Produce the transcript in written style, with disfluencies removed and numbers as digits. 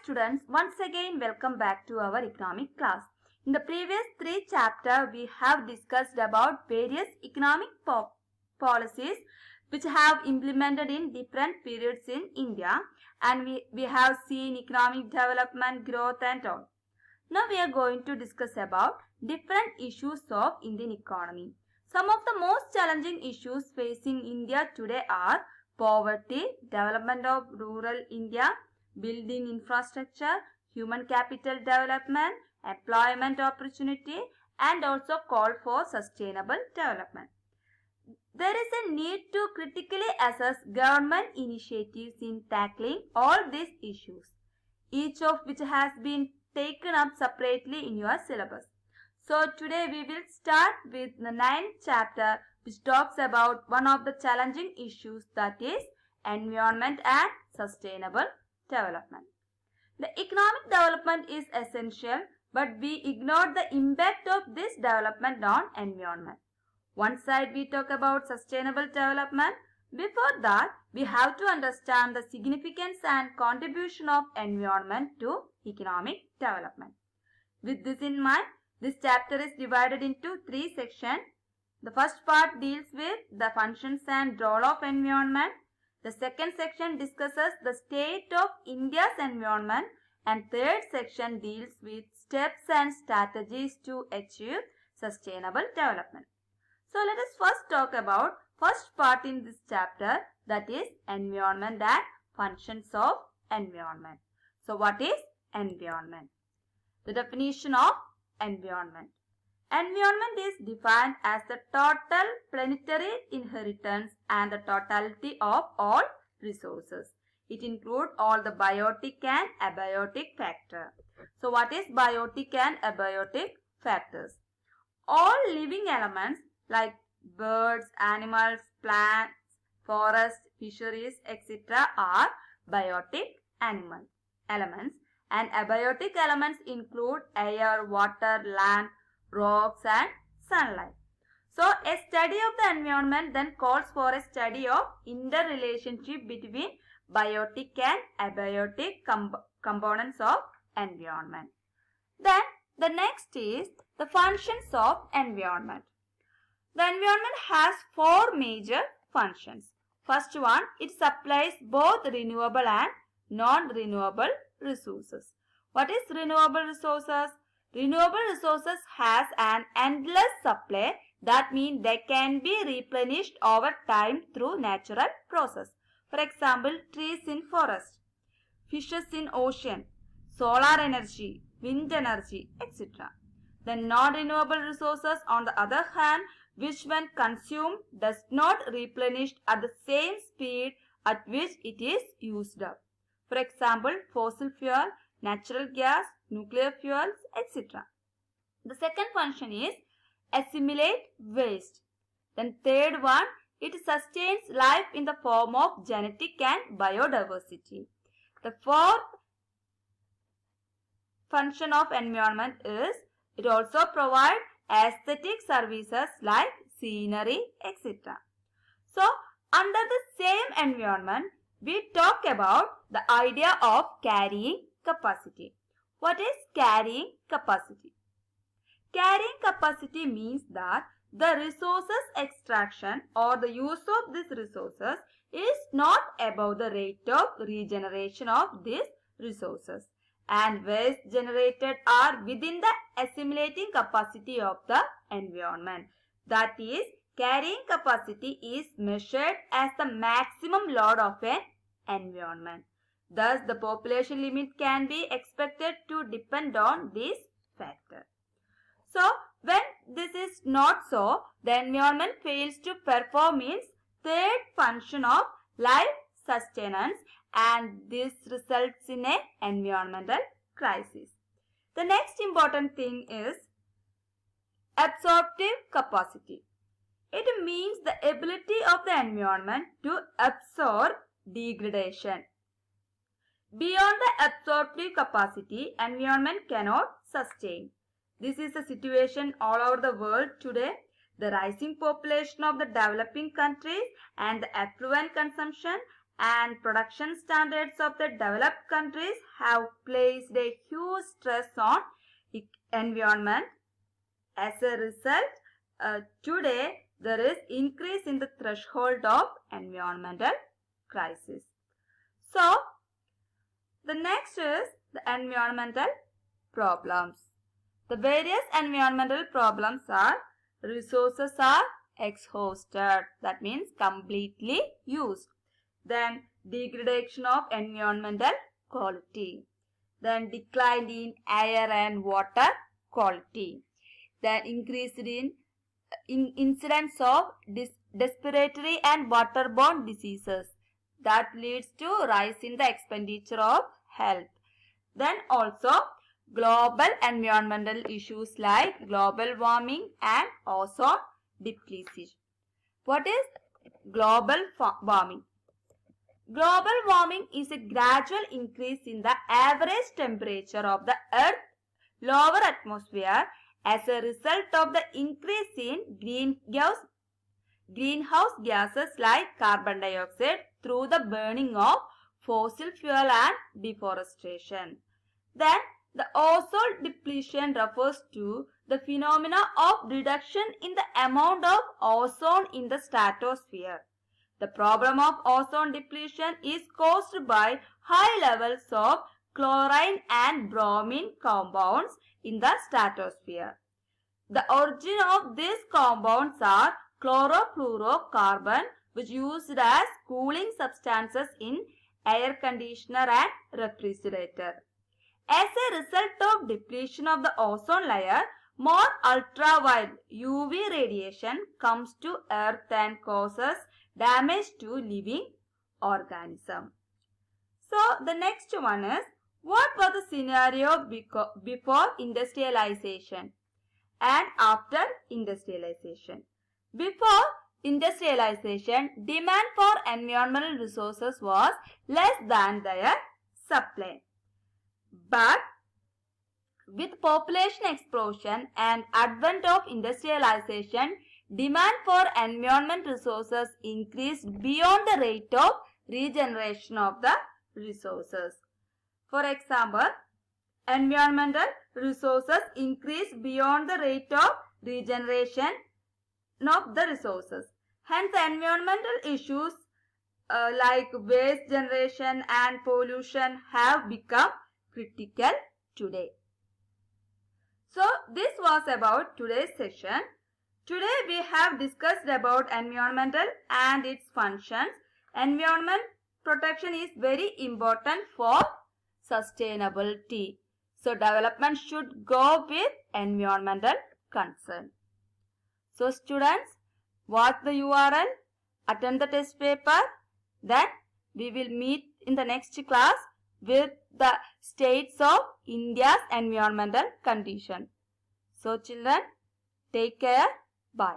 students, once again welcome back to our economic class. In the previous three chapters, we have discussed about various economic policies which have implemented in different periods in India, and we have seen economic development, growth and all. Now we are going to discuss about different issues of Indian economy. Some of the most challenging issues facing India today are poverty, development of rural India, building infrastructure, human capital development, employment opportunity, and also call for sustainable development. There is a need to critically assess government initiatives in tackling all these issues, each of which has been taken up separately in your syllabus. So today we will start with the 9th chapter, which talks about one of the challenging issues, that is environment and sustainable development. The economic development is essential, but we ignore the impact of this development on environment. One side we talk about sustainable development. Before that, we have to understand the significance and contribution of environment to economic development. With this in mind, this chapter is divided into three sections. The first part deals with the functions and role of environment. The second section discusses the state of India's environment, and third section deals with steps and strategies to achieve sustainable development. So let us first talk about first part in this chapter, that is environment and functions of environment. So what is environment? The definition of environment. Environment is defined as the total planetary inheritance and the totality of all resources. It includes all the biotic and abiotic factors. So what is biotic and abiotic factors? All living elements like birds, animals, plants, forests, fisheries, etc. are biotic elements, and abiotic elements include air, water, land, rocks and sunlight. So a study of the environment then calls for a study of interrelationship between biotic and abiotic components of environment. Then the next is the functions of environment. The environment has four major functions. First one, it supplies both renewable and non-renewable resources. What is renewable resources? Renewable resources has an endless supply, that means they can be replenished over time through natural process. For example, trees in forest, fishes in ocean, solar energy, wind energy, etc. The non-renewable resources, on the other hand, which when consumed does not replenish at the same speed at which it is used up. For example, fossil fuel, natural gas, nuclear fuels, etc. The second function is assimilate waste. Then third one, it sustains life in the form of genetic and biodiversity. The fourth function of environment is it also provides aesthetic services like scenery, etc. So, under the same environment, we talk about the idea of carrying capacity. What is carrying capacity? Carrying capacity means that the resources extraction or the use of these resources is not above the rate of regeneration of these resources, and waste generated are within the assimilating capacity of the environment. That is, carrying capacity is measured as the maximum load of an environment. Thus, the population limit can be expected to depend on this factor. So, when this is not so, the environment fails to perform its third function of life sustenance, and this results in an environmental crisis. The next important thing is absorptive capacity. It means the ability of the environment to absorb degradation. Beyond the absorptive capacity, environment cannot sustain. This is the situation all over the world today. The rising population of the developing countries and the affluent consumption and production standards of the developed countries have placed a huge stress on environment. As a result, today there is increase in the threshold of environmental crisis. So, the next is the environmental problems. The various environmental problems are: resources are exhausted, that means completely used. Then degradation of environmental quality. Then decline in air and water quality. Then increase in incidence of respiratory and waterborne diseases. That leads to rise in the expenditure of health. Then also global environmental issues like global warming and ozone depletion. What is global warming? Global warming is a gradual increase in the average temperature of the Earth's lower atmosphere as a result of the increase in greenhouse gases like carbon dioxide through the burning of fossil fuel and deforestation. Then the ozone depletion refers to the phenomena of reduction in the amount of ozone in the stratosphere. The problem of ozone depletion is caused by high levels of chlorine and bromine compounds in the stratosphere. The origin of these compounds are chlorofluorocarbon, which used as cooling substances in air conditioner and refrigerator. As a result of depletion of the ozone layer, more ultraviolet UV radiation comes to Earth and causes damage to living organisms. So the next one is, what was the scenario before industrialization and after industrialization? Before industrialization, demand for environmental resources was less than their supply. But with population explosion and advent of industrialization, demand for environment resources increased beyond the rate of regeneration of the resources. For example, environmental resources increased beyond the rate of regeneration of the resources. Hence, environmental issues like waste generation and pollution have become critical today. So, this was about today's session. Today we have discussed about environmental and its functions. Environment protection is very important for sustainability. So, development should go with environmental concern. So, students, watch the URL, attend the test paper, then we will meet in the next class with the states of India's environmental condition. So, children, take care. Bye.